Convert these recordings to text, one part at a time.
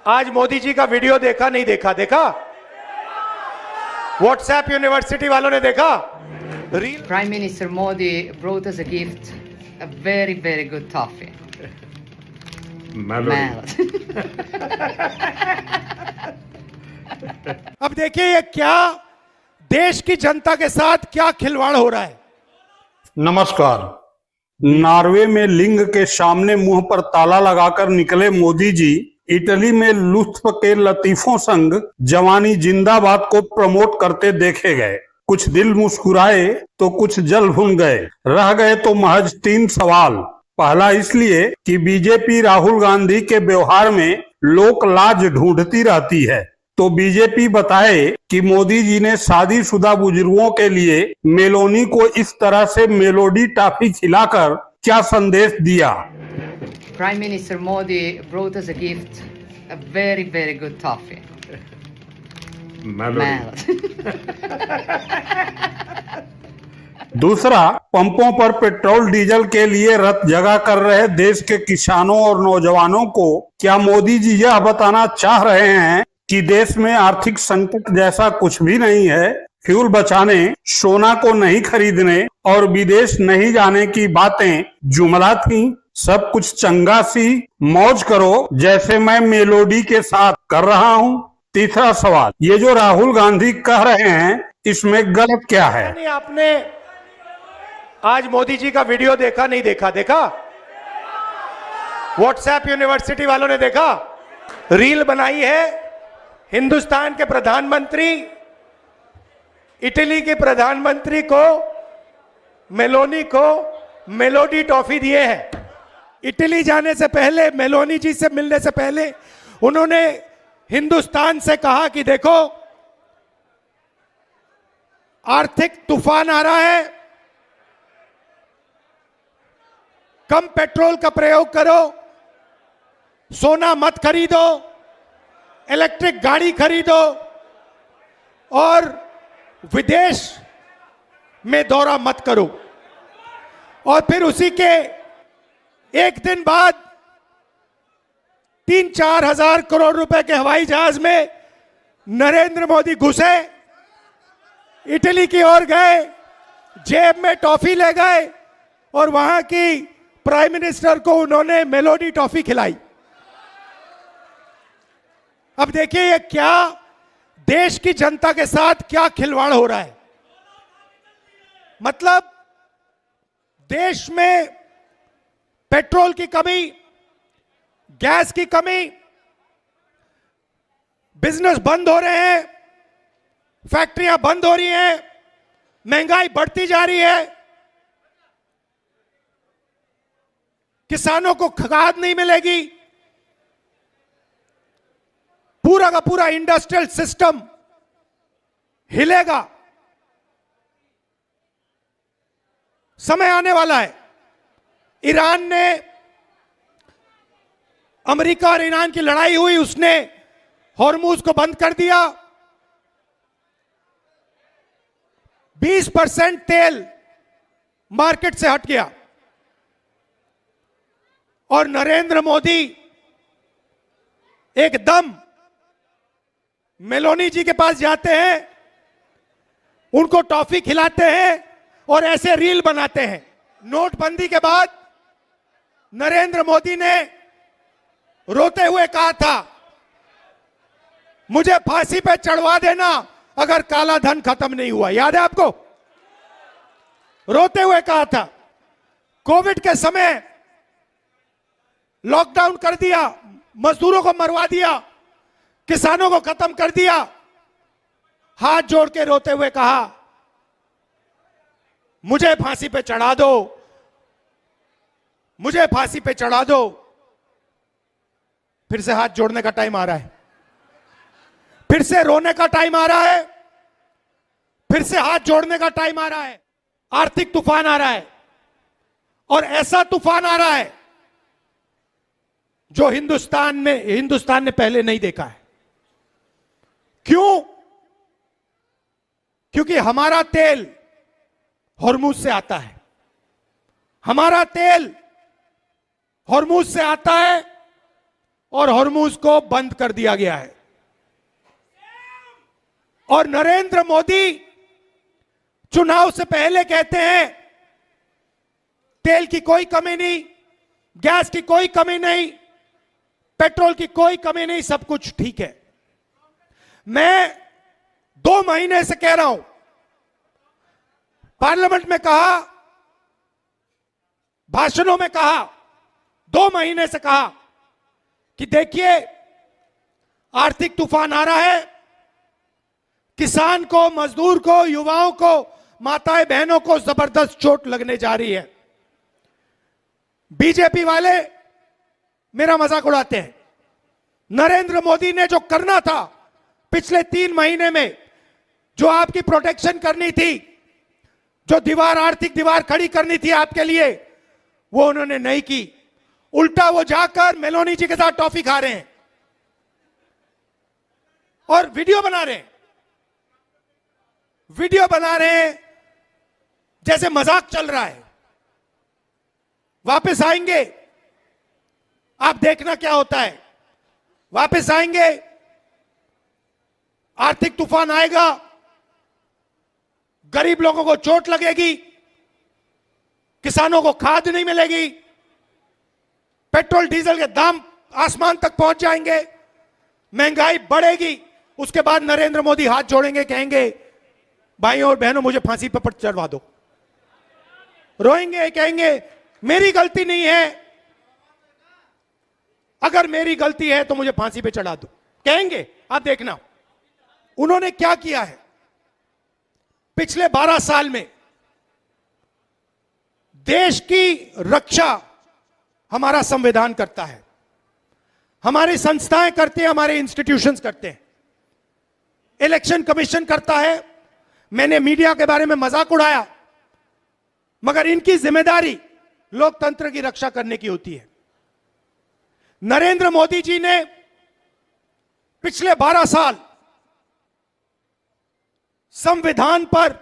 आज मोदी जी का वीडियो देखा नहीं देखा? देखा? व्हाट्सएप यूनिवर्सिटी वालों ने देखा? Reel Prime Minister Modi brought us a gift, a very, very good toffee. Mallory. अब देखिए ये क्या देश की जनता के साथ क्या खिलवाड़ हो रहा है। नमस्कार। नॉर्वे में लिंग के सामने मुंह पर ताला लगाकर निकले मोदी जी इटली में लुत्फ के लतीफों संग जवानी जिंदाबाद को प्रमोट करते देखे गए। कुछ दिल मुस्कुराए तो कुछ जल भुन गए। रह गए तो महज 3 सवाल। पहला इसलिए कि बीजेपी राहुल गांधी के व्यवहार में लोक लाज ढूंढती रहती है, तो बीजेपी बताए कि मोदी जी ने शादीशुदा बुजुर्गों के लिए मेलोनी को इस तरह से मेलोडी टॉफी खिलाकर क्या संदेश दिया। Prime Minister Modi brought us a gift, a very, very good toffee. Mallory. दूसरा, पंपों पर पेट्रोल डीजल के लिए रत जगह कर रहे देश के किसानों और नौजवानों को क्या मोदी जी यह बताना चाह रहे हैं कि देश में आर्थिक संकट जैसा कुछ भी नहीं है। फ्यूल बचाने, सोना को नहीं खरीदने और विदेश नहीं जाने की बातें जुमला थी। सब कुछ चंगा सी मौज करो जैसे मैं मेलोडी के साथ कर रहा हूँ। तीसरा सवाल, ये जो राहुल गांधी कह रहे हैं इसमें गलत क्या है। नहीं, आपने आज मोदी जी का वीडियो देखा नहीं देखा? देखा? व्हाट्सएप यूनिवर्सिटी वालों ने देखा? रील बनाई है हिंदुस्तान के प्रधानमंत्री इटली के प्रधानमंत्री को मेलोनी को मेलोडी टॉफी दिए हैं। इटली जाने से पहले, मेलोनी जी से मिलने से पहले उन्होंने हिंदुस्तान से कहा कि देखो आर्थिक तूफान आ रहा है, कम पेट्रोल का प्रयोग करो, सोना मत खरीदो, इलेक्ट्रिक गाड़ी खरीदो और विदेश में दौरा मत करो। और फिर उसी के एक दिन बाद 3-4 हजार करोड़ रुपए के हवाई जहाज में नरेंद्र मोदी घुसे, इटली की ओर गए, जेब में टॉफी ले गए और वहां की प्राइम मिनिस्टर को उन्होंने मेलोडी टॉफी खिलाई। अब देखिए ये क्या देश की जनता के साथ क्या खिलवाड़ हो रहा है। मतलब देश में पेट्रोल की कमी, गैस की कमी, बिजनेस बंद हो रहे हैं, फैक्ट्रियां बंद हो रही हैं, महंगाई बढ़ती जा रही है, किसानों को खाद नहीं मिलेगी, पूरा का पूरा इंडस्ट्रियल सिस्टम हिलेगा। समय आने वाला है। ईरान ने, अमेरिका और ईरान की लड़ाई हुई, उसने हॉर्मुज को बंद कर दिया। 20% तेल मार्केट से हट गया और नरेंद्र मोदी एकदम मेलोनी जी के पास जाते हैं, उनको टॉफी खिलाते हैं और ऐसे रील बनाते हैं। नोटबंदी के बाद नरेंद्र मोदी ने रोते हुए कहा था, मुझे फांसी पे चढ़वा देना अगर काला धन खत्म नहीं हुआ। याद है आपको? रोते हुए कहा था। कोविड के समय लॉकडाउन कर दिया, मजदूरों को मरवा दिया, किसानों को खत्म कर दिया। हाथ जोड़ के रोते हुए कहा, मुझे फांसी पे चढ़ा दो, मुझे फांसी पे चढ़ा दो। फिर से हाथ जोड़ने का टाइम आ रहा है, फिर से रोने का टाइम आ रहा है, फिर से हाथ जोड़ने का टाइम आ रहा है। आर्थिक तूफान आ रहा है और ऐसा तूफान आ रहा है जो हिंदुस्तान ने पहले नहीं देखा है। क्यों? क्योंकि हमारा तेल हॉर्मुज से आता है, हमारा तेल हॉर्मुज से आता है और हॉर्मुज को बंद कर दिया गया है। और नरेंद्र मोदी चुनाव से पहले कहते हैं तेल की कोई कमी नहीं, गैस की कोई कमी नहीं, पेट्रोल की कोई कमी नहीं, सब कुछ ठीक है। मैं 2 महीने से कह रहा हूं, पार्लियामेंट में कहा, भाषणों में कहा, 2 महीने से कहा कि देखिए आर्थिक तूफान आ रहा है, किसान को, मजदूर को, युवाओं को, माताएं बहनों को जबरदस्त चोट लगने जा रही है। बीजेपी वाले मेरा मजाक उड़ाते हैं। नरेंद्र मोदी ने जो करना था पिछले 3 महीने में, जो आपकी प्रोटेक्शन करनी थी, जो दीवार, आर्थिक दीवार खड़ी करनी थी आपके लिए, वो उन्होंने नहीं की। उल्टा वो जाकर मेलोनी जी के साथ टॉफी खा रहे हैं और वीडियो बना रहे हैं, वीडियो बना रहे हैं जैसे मजाक चल रहा है। वापस आएंगे, आप देखना क्या होता है। वापस आएंगे, आर्थिक तूफान आएगा, गरीब लोगों को चोट लगेगी, किसानों को खाद नहीं मिलेगी, पेट्रोल डीजल के दाम आसमान तक पहुंच जाएंगे, महंगाई बढ़ेगी। उसके बाद नरेंद्र मोदी हाथ जोड़ेंगे, कहेंगे भाइयों और बहनों मुझे फांसी पर चढ़वा दो। रोएंगे, कहेंगे मेरी गलती नहीं है, अगर मेरी गलती है तो मुझे फांसी पे चढ़ा दो, कहेंगे। आप देखना उन्होंने क्या किया है पिछले 12 साल में। देश की रक्षा हमारा संविधान करता है, हमारी संस्थाएं करती हैं, हमारे इंस्टीट्यूशंस करते हैं, इलेक्शन कमीशन करता है। मैंने मीडिया के बारे में मजाक उड़ाया, मगर इनकी जिम्मेदारी लोकतंत्र की रक्षा करने की होती है। नरेंद्र मोदी जी ने पिछले 12 साल संविधान पर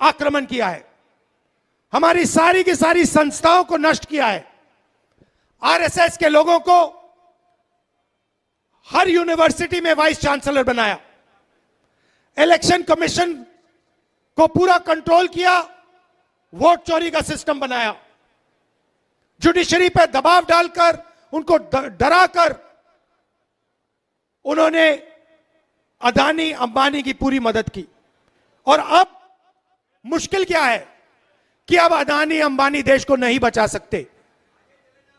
आक्रमण किया है, हमारी सारी की सारी संस्थाओं को नष्ट किया है। आरएसएस के लोगों को हर यूनिवर्सिटी में वाइस चांसलर बनाया, इलेक्शन कमीशन को पूरा कंट्रोल किया, वोट चोरी का सिस्टम बनाया, जुडिशरी पर दबाव डालकर, उनको डराकर उन्होंने अदानी अंबानी की पूरी मदद की। और अब मुश्किल क्या है कि अब अदानी अंबानी देश को नहीं बचा सकते,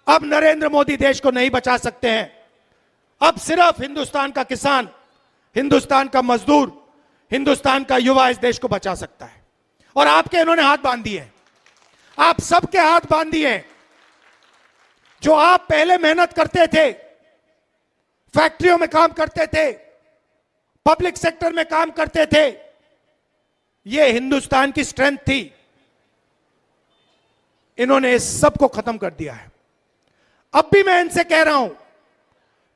अब नरेंद्र मोदी देश को नहीं बचा सकते हैं। अब सिर्फ हिंदुस्तान का किसान, हिंदुस्तान का मजदूर, हिंदुस्तान का युवा इस देश को बचा सकता है। और आपके इन्होंने हाथ बांध दिए, आप सबके हाथ बांध दिए। जो आप पहले मेहनत करते थे, फैक्ट्रियों में काम करते थे, पब्लिक सेक्टर में काम करते थे, ये हिंदुस्तान की स्ट्रेंथ थी, इन्होंने इस सब को खत्म कर दिया है। अब भी मैं इनसे कह रहा हूं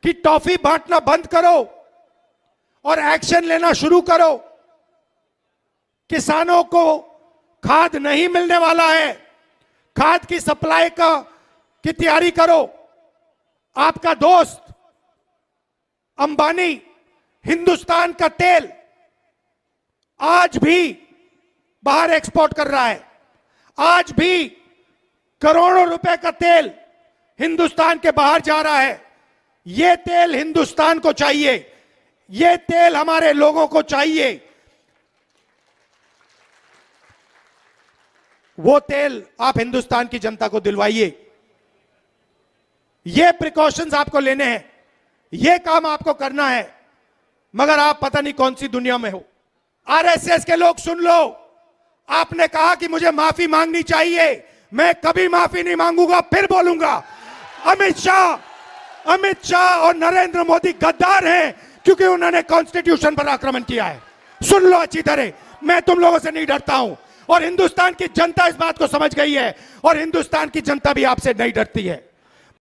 कि टॉफी बांटना बंद करो और एक्शन लेना शुरू करो। किसानों को खाद नहीं मिलने वाला है, खाद की सप्लाई की तैयारी करो। आपका दोस्त अंबानी हिंदुस्तान का तेल आज भी बाहर एक्सपोर्ट कर रहा है, आज भी करोड़ों रुपए का तेल हिंदुस्तान के बाहर जा रहा है। यह तेल हिंदुस्तान को चाहिए, यह तेल हमारे लोगों को चाहिए। वो तेल आप हिंदुस्तान की जनता को दिलवाइए। ये प्रिकॉशंस आपको लेने हैं, ये काम आपको करना है, मगर आप पता नहीं कौन सी दुनिया में हो। आरएसएस के लोग सुन लो, आपने कहा कि मुझे माफी मांगनी चाहिए, मैं कभी माफी नहीं मांगूंगा, फिर बोलूंगा। अमित शाह और नरेंद्र मोदी गद्दार हैं क्योंकि उन्होंने कॉन्स्टिट्यूशन पर आक्रमण किया है। सुन लो अच्छी तरह, मैं तुम लोगों से नहीं डरता हूं और हिंदुस्तान की जनता इस बात को समझ गई है और हिंदुस्तान की जनता भी आपसे नहीं डरती है।